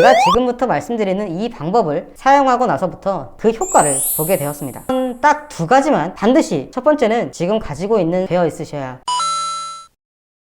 제가 지금부터 말씀드리는 이 방법을 사용하고 나서부터 그 효과를 보게 되었습니다. 딱 두 가지만 반드시, 첫 번째는 지금 가지고 있는 되어 있으셔야.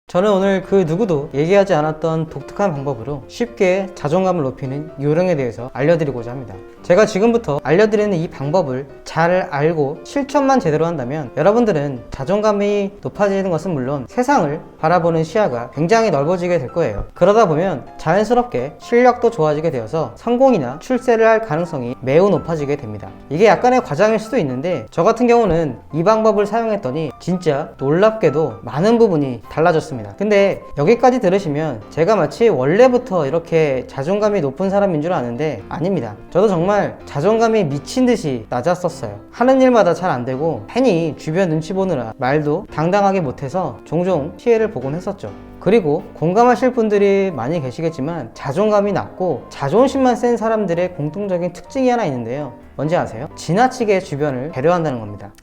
저는 오늘 그 누구도 얘기하지 않았던 독특한 방법으로 쉽게 자존감을 높이는 요령에 대해서 알려드리고자 합니다. 제가 지금부터 알려드리는 이 방법을 잘 알고 실천만 제대로 한다면 여러분들은 자존감이 높아지는 것은 물론 세상을 바라보는 시야가 굉장히 넓어지게 될 거예요. 그러다 보면 자연스럽게 실력도 좋아지게 되어서 성공이나 출세를 할 가능성이 매우 높아지게 됩니다. 이게 약간의 과장일 수도 있는데 저 같은 경우는 이 방법을 사용했더니 진짜 놀랍게도 많은 부분이 달라졌습니다. 근데 여기까지 들으시면 제가 마치 원래부터 이렇게 자존감이 높은 사람인 줄 아는데 아닙니다. 저도 정말 자존감이 미친 듯이 낮았었어요. 하는 일마다 잘 안 되고 괜히 주변 눈치 보느라 말도 당당하게 못해서 종종 피해를 보곤 했었죠. 그리고 공감하실 분들이 많이 계시겠지만 자존감이 낮고 자존심만 센 사람들의 공통적인 특징이 하나 있는데요. 뭔지 아세요? 지나치게 주변을 배려한다는 겁니다.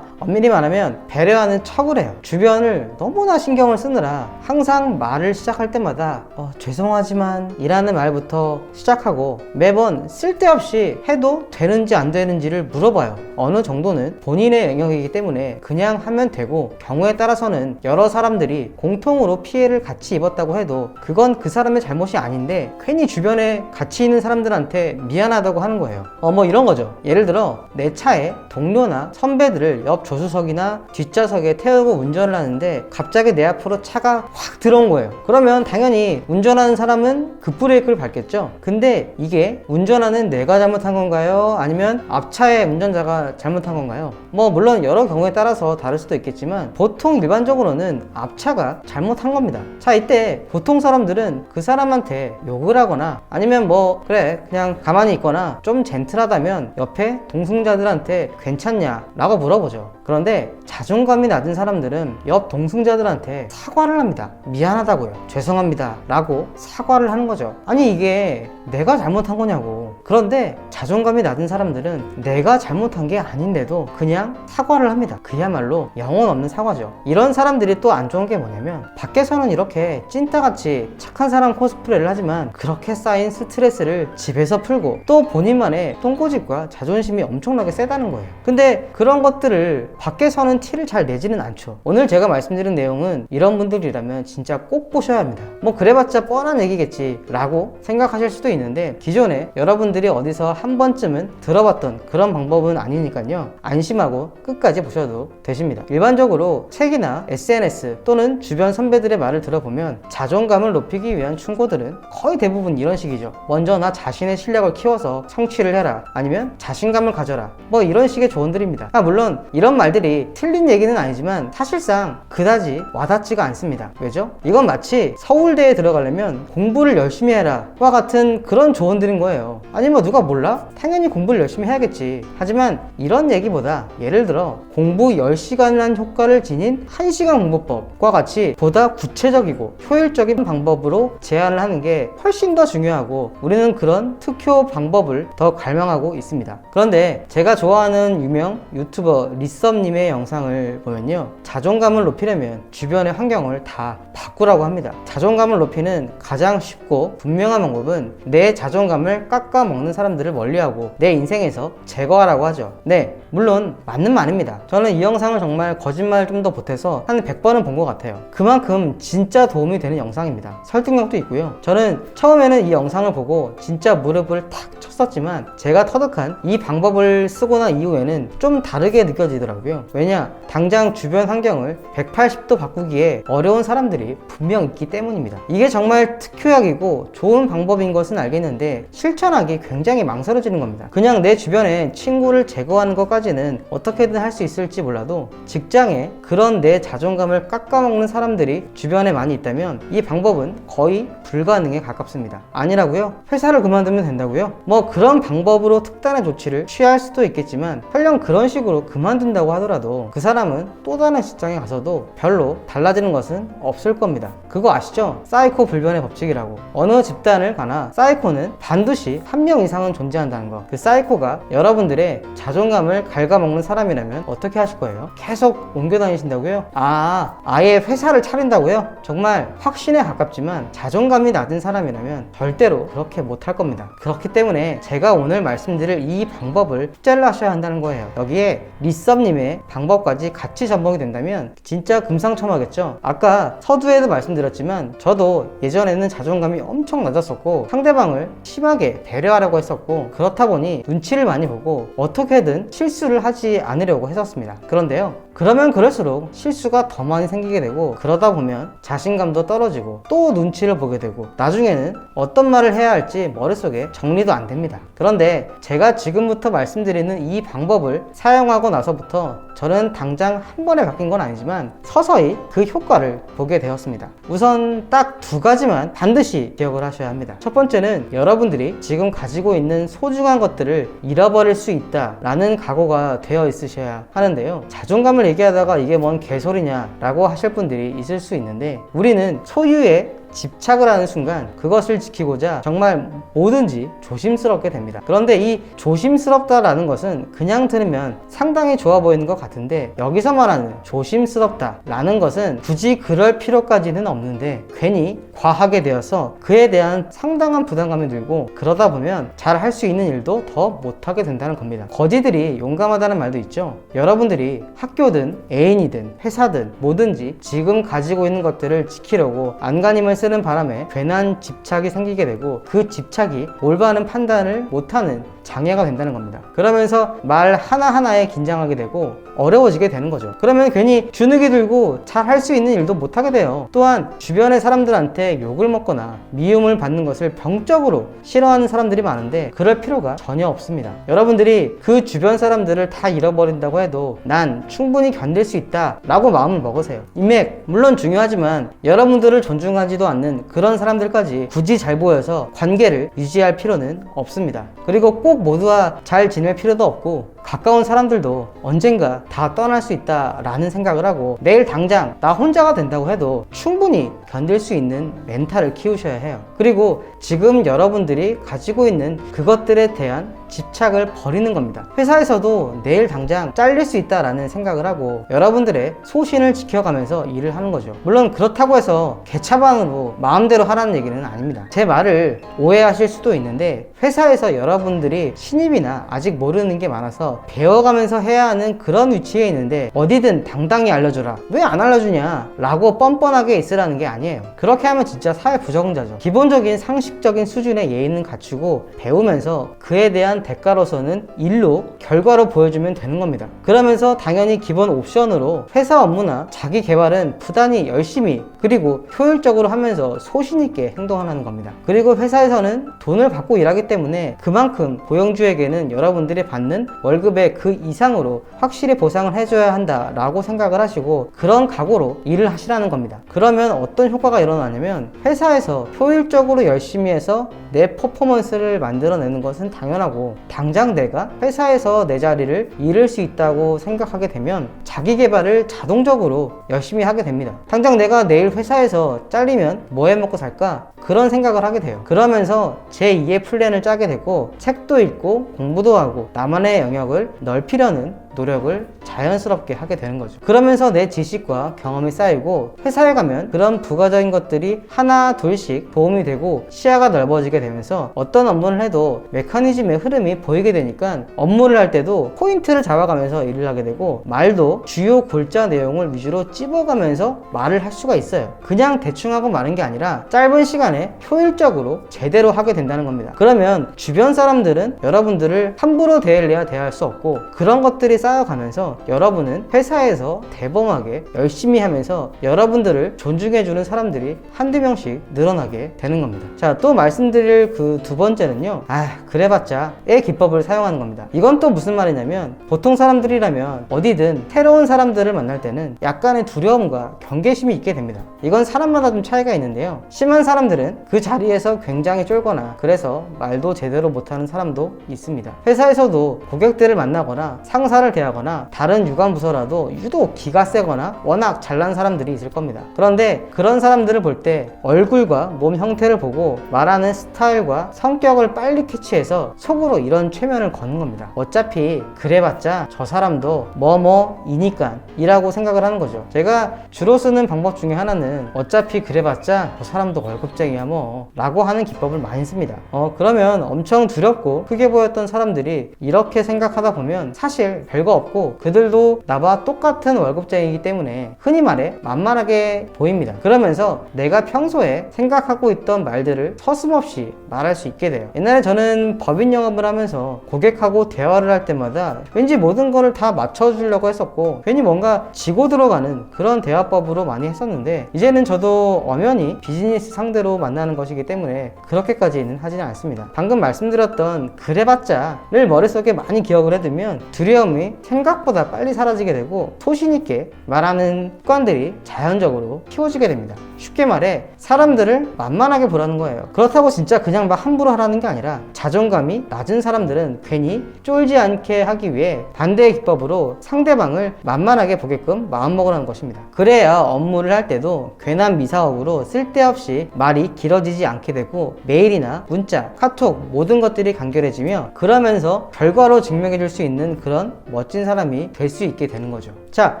엄밀히 말하면 배려하는 척을 해요. 주변을 너무나 신경을 쓰느라 항상 말을 시작할 때마다 죄송하지만 이라는 말부터 시작하고 매번 쓸데없이 해도 되는지 안 되는지를 물어봐요. 어느 정도는 본인의 영역이기 때문에 그냥 하면 되고 경우에 따라서는 여러 사람들이 공통으로 피해를 같이 입었다고 해도 그건 그 사람의 잘못이 아닌데 괜히 주변에 같이 있는 사람들한테 미안하다고 하는 거예요. 뭐 이런 거죠. 예를 들어 내 차에 동료나 선배들을 옆 조수석이나 뒷좌석에 태우고 운전을 하는데 갑자기 내 앞으로 차가 확 들어온 거예요. 그러면 당연히 운전하는 사람은 급브레이크를 밟겠죠. 근데 이게 운전하는 내가 잘못한 건가요? 아니면 앞차의 운전자가 잘못한 건가요? 물론 여러 경우에 따라서 다를 수도 있겠지만 보통 일반적으로는 앞차가 잘못한 겁니다. 자, 이때 보통 사람들은 그 사람한테 욕을 하거나 아니면 그래 그냥 가만히 있거나 좀 젠틀하다면 옆에 동승자들한테 괜찮냐 라고 물어보죠. 그런데 자존감이 낮은 사람들은 옆 동승자들한테 사과를 합니다. 미안하다고요, 죄송합니다 라고 사과를 하는 거죠. 아니 이게 내가 잘못한 거냐고. 그런데 자존감이 낮은 사람들은 내가 잘못한 게 아닌데도 그냥 사과를 합니다. 그야말로 영혼 없는 사과죠. 이런 사람들이 또 안 좋은 게 뭐냐면 밖에서는 이렇게 찐따같이 착한 사람 코스프레를 하지만 그렇게 쌓인 스트레스를 집에서 풀고 또 본인만의 똥꼬집과 자존심이 엄청나게 세다는 거예요. 근데 그런 것들을 밖에서는 티를 잘 내지는 않죠. 오늘 제가 말씀드린 내용은 이런 분들이라면 진짜 꼭 보셔야 합니다. 그래봤자 뻔한 얘기겠지 라고 생각하실 수도 있는데 기존에 여러분들이 어디서 한 번쯤은 들어봤던 그런 방법은 아니니까요. 안심하고 끝까지 보셔도 되십니다. 일반적으로 책이나 SNS 또는 주변 선배들의 말을 들어보면 자존감을 높이기 위한 충고들은 거의 대부분 이런 식이죠. 먼저 나 자신의 실력을 키워서 성취를 해라. 아니면 자신감을 가져라. 이런 식의 조언들입니다. 물론 이런 말들이 틀린 얘기는 아니지만 사실상 그다지 와닿지가 않습니다. 왜죠? 이건 마치 서울대에 들어가려면 공부를 열심히 해라 와 같은 그런 조언들인 거예요. 아니 누가 몰라? 당연히 공부를 열심히 해야겠지. 하지만 이런 얘기보다 예를 들어 공부 10시간이라는 효과를 지닌 1시간 공부법과 같이 보다 구체적이고 효율적인 방법으로 제안을 하는 게 훨씬 더 중요하고 우리는 그런 특효 방법을 더 갈망하고 있습니다. 그런데 제가 좋아하는 유명 유튜버 리썸님의 영상을 보면요, 자존감을 높이려면 주변의 환경을 다 바꾸라고 합니다. 자존감을 높이는 가장 쉽고 분명한 방법은 내 자존감을 깎아먹는 사람들을 멀리하고 내 인생에서 제거하라고 하죠. 네, 물론 맞는 말입니다. 저는 이 영상을 정말 거짓말 좀 더 보태서 한 100번은 본 것 같아요. 그만큼 진짜 도움이 되는 영상입니다. 설득력도 있고요. 저는 처음에는 이 영상을 보고 진짜 무릎을 탁 쳤었지만 제가 터득한 이 방법을 쓰고 난 이후에는 좀 다르게 느껴지더라고요. 왜냐? 당장 주변 환경을 180도 바꾸기에 어려운 사람들이 분명 있기 때문입니다. 이게 정말 특효약이고 좋은 방법인 것은 알겠는데 실천하기 굉장히 망설여지는 겁니다. 그냥 내 주변에 친구를 제거하는 것까지는 어떻게든 할 수 있을지 몰라도 직장에 그런 내 자존감을 깎아먹는 사람들이 주변에 많이 있다면 이 방법은 거의 불가능에 가깝습니다. 아니라고요? 회사를 그만두면 된다고요? 뭐 그런 방법으로 특단의 조치를 취할 수도 있겠지만 설령 그런 식으로 그만둔다고 하더라도 그 사람은 또 다른 직장에 가서도 별로 달라지는 것은 없을 겁니다. 그거 아시죠? 사이코 불변의 법칙이라고. 어느 집단을 가나 사이코는 반드시 한 명 이상은 존재한다는 거. 그 사이코가 여러분들의 자존감을 갉아먹는 사람이라면 어떻게 하실 거예요? 계속 옮겨 다니신다고요? 아예 회사를 차린다고요? 정말 확신에 가깝지만 자존감이 낮은 사람이라면 절대로 그렇게 못할 겁니다. 그렇기 때문에 제가 오늘 말씀드릴 이 방법을 숙제를 하셔야 한다는 거예요. 여기에 리썸님의 방법까지 같이 접목이 된다면 진짜 금상첨화겠죠. 아까 서두에도 말씀드렸지만 저도 예전에는 자존감이 엄청 낮았었고 상대방을 심하게 배려하려고 했었고 그렇다 보니 눈치를 많이 보고 어떻게든 실수를 하지 않으려고 했었습니다. 그런데요, 그러면 그럴수록 실수가 더 많이 생기게 되고 그러다 보면 자신감도 떨어지고 또 눈치를 보게 되고 나중에는 어떤 말을 해야 할지 머릿속에 정리도 안 됩니다. 그런데 제가 지금부터 말씀드리는 이 방법을 사용하고 나서부터 저는 당장 한 번에 바뀐 건 아니지만 서서히 그 효과를 보게 되었습니다. 우선 딱 두 가지만 반드시 기억을 하셔야 합니다. 첫 번째는 여러분들이 지금 가지고 있는 소중한 것들을 잃어버릴 수 있다라는 각오가 되어 있으셔야 하는데요. 자존감을 얘기하다가 이게 뭔 개소리냐 라고 하실 분들이 있을 수 있는데 우리는 소유의 집착을 하는 순간 그것을 지키고자 정말 뭐든지 조심스럽게 됩니다. 그런데 이 조심스럽다라는 것은 그냥 들으면 상당히 좋아 보이는 것 같은데 여기서 말하는 조심스럽다라는 것은 굳이 그럴 필요까지는 없는데 괜히 과하게 되어서 그에 대한 상당한 부담감이 들고 그러다 보면 잘 할 수 있는 일도 더 못하게 된다는 겁니다. 거지들이 용감하다는 말도 있죠. 여러분들이 학교든 애인이든 회사든 뭐든지 지금 가지고 있는 것들을 지키려고 안간힘을 쓰는 바람에 괜한 집착이 생기게 되고 그 집착이 올바른 판단을 못하는 장애가 된다는 겁니다. 그러면서 말 하나하나에 긴장하게 되고 어려워지게 되는 거죠. 그러면 괜히 주눅이 들고 잘 할 수 있는 일도 못하게 돼요. 또한 주변의 사람들한테 욕을 먹거나 미움을 받는 것을 병적으로 싫어하는 사람들이 많은데 그럴 필요가 전혀 없습니다. 여러분들이 그 주변 사람들을 다 잃어버린다고 해도 난 충분히 견딜 수 있다 라고 마음을 먹으세요. 인맥 물론 중요하지만 여러분들을 존중하지도 않는 그런 사람들까지 굳이 잘 보여서 관계를 유지할 필요는 없습니다. 그리고 꼭 모두와 잘 지낼 필요도 없고 가까운 사람들도 언젠가 다 떠날 수 있다라는 생각을 하고 내일 당장 나 혼자가 된다고 해도 충분히 견딜 수 있는 멘탈을 키우셔야 해요. 그리고 지금 여러분들이 가지고 있는 그것들에 대한 집착을 버리는 겁니다. 회사에서도 내일 당장 잘릴 수 있다라는 생각을 하고 여러분들의 소신을 지켜가면서 일을 하는 거죠. 물론 그렇다고 해서 개차반으로 마음대로 하라는 얘기는 아닙니다. 제 말을 오해하실 수도 있는데 회사에서 여러분들이 신입이나 아직 모르는 게 많아서 배워가면서 해야 하는 그런 위치에 있는데 어디든 당당히 알려줘라, 왜 안 알려주냐 라고 뻔뻔하게 있으라는 게 아니에요. 그렇게 하면 진짜 사회 부적응자죠. 기본적인 상식적인 수준의 예의는 갖추고 배우면서 그에 대한 대가로서는 일로 결과로 보여주면 되는 겁니다. 그러면서 당연히 기본 옵션으로 회사 업무나 자기 개발은 부단히 열심히 그리고 효율적으로 하면서 소신 있게 행동하는 겁니다. 그리고 회사에서는 돈을 받고 일하기 때문에 그만큼 고용주에게는 여러분들이 받는 월급의 그 이상으로 확실히 보상을 해줘야 한다라고 생각을 하시고 그런 각오로 일을 하시라는 겁니다. 그러면 어떤 효과가 일어나냐면 회사에서 효율적으로 열심히 해서 내 퍼포먼스를 만들어내는 것은 당연하고 당장 내가 회사에서 내 자리를 잃을 수 있다고 생각하게 되면 자기 개발을 자동적으로 열심히 하게 됩니다. 당장 내가 내일 회사에서 잘리면 뭐 해 먹고 살까? 그런 생각을 하게 돼요. 그러면서 제2의 플랜을 짜게 되고 책도 읽고 공부도 하고 나만의 영역을 넓히려는 노력을 자연스럽게 하게 되는 거죠. 그러면서 내 지식과 경험이 쌓이고 회사에 가면 그런 부가적인 것들이 하나 둘씩 도움이 되고 시야가 넓어지게 되면서 어떤 업무를 해도 메커니즘의 흐름이 보이게 되니까 업무를 할 때도 포인트를 잡아가면서 일을 하게 되고 말도 주요 골자 내용을 위주로 찝어가면서 말을 할 수가 있어요. 그냥 대충 하고 마는 게 아니라 짧은 시간에 효율적으로 제대로 하게 된다는 겁니다. 그러면 주변 사람들은 여러분들을 함부로 대해야 대할 수 없고 그런 것들이 쌓여가면서 여러분은 회사에서 대범하게 열심히 하면서 여러분들을 존중해주는 사람들이 한두 명씩 늘어나게 되는 겁니다. 자, 또 말씀드릴 그 두 번째는요, 그래봤자의 기법을 사용하는 겁니다. 이건 또 무슨 말이냐면, 보통 사람들이라면 어디든 새로운 사람들을 만날 때는 약간의 두려움과 경계심이 있게 됩니다. 이건 사람마다 좀 차이가 있는데요, 심한 사람들은 그 자리에서 굉장히 쫄거나 그래서 말도 제대로 못하는 사람도 있습니다. 회사에서도 고객들을 만나거나 상사를 대하거나 다른 유관부서라도 유독 기가 세거나 워낙 잘난 사람들이 있을 겁니다. 그런데 그런 사람들을 볼 때 얼굴과 몸 형태를 보고 말하는 스타일과 성격을 빨리 캐치해서 속으로 이런 최면을 거는 겁니다. 어차피 그래봤자 저 사람도 뭐뭐이니까 이라고 생각을 하는 거죠. 제가 주로 쓰는 방법 중에 하나는 어차피 그래봤자 저 사람도 월급쟁이야 뭐 라고 하는 기법을 많이 씁니다. 그러면 엄청 두렵고 크게 보였던 사람들이 이렇게 생각하다 보면 사실 별거 없고 그들도 나와 똑같은 월급쟁이기 때문에 흔히 말해 만만하게 보입니다. 그러면서 내가 평소에 생각하고 있던 말들을 서슴없이 말할 수 있게 돼요. 옛날에 저는 법인 영업을 하면서 고객하고 대화를 할 때마다 왠지 모든 거를 다 맞춰주려고 했었고 괜히 뭔가 지고 들어가는 그런 대화법으로 많이 했었는데, 이제는 저도 엄연히 비즈니스 상대로 만나는 것이기 때문에 그렇게까지는 하지는 않습니다. 방금 말씀드렸던 그래봤자를 머릿속에 많이 기억을 해두면 두려움이 생각보다 빨리 사라지게 되고 소신 있게 말하는 습관들이 자연적으로 키워지게 됩니다. 쉽게 말해 사람들을 만만하게 보라는 거예요. 그렇다고 진짜 그냥 막 함부로 하라는 게 아니라 자존감이 낮은 사람들은 괜히 쫄지 않게 하기 위해 반대의 기법으로 상대방을 만만하게 보게끔 마음먹으라는 것입니다. 그래야 업무를 할 때도 괜한 미사억으로 쓸데없이 말이 길어지지 않게 되고 메일이나 문자, 카톡 모든 것들이 간결해지며 그러면서 결과로 증명해 줄 수 있는 그런 멋진 사람이 될 수 있게 되는 거죠. 자,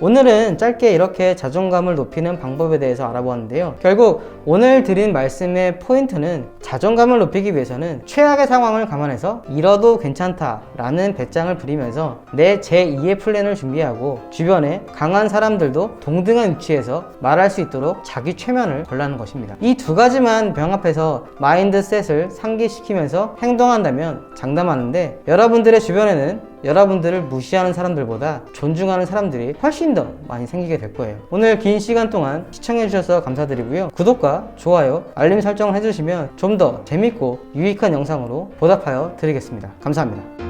오늘은 짧게 이렇게 자존감을 높이는 방법에 대해서 알아보았는데요. 결국 오늘 드린 말씀의 포인트는 자존감을 높이기 위해서는 최악의 상황을 감안해서 잃어도 괜찮다라는 배짱을 부리면서 내 제2의 플랜을 준비하고 주변에 강한 사람들도 동등한 위치에서 말할 수 있도록 자기 최면을 걸라는 것입니다. 이 두 가지만 병합해서 마인드셋을 상기시키면서 행동한다면 장담하는데 여러분들의 주변에는 여러분들을 무시하는 사람들보다 존중하는 사람들이 훨씬 더 많이 생기게 될 거예요. 오늘 긴 시간 동안 시청해주셔서 감사드리고요. 구독과 좋아요, 알림 설정을 해주시면 좀 더 재밌고 유익한 영상으로 보답하여 드리겠습니다. 감사합니다.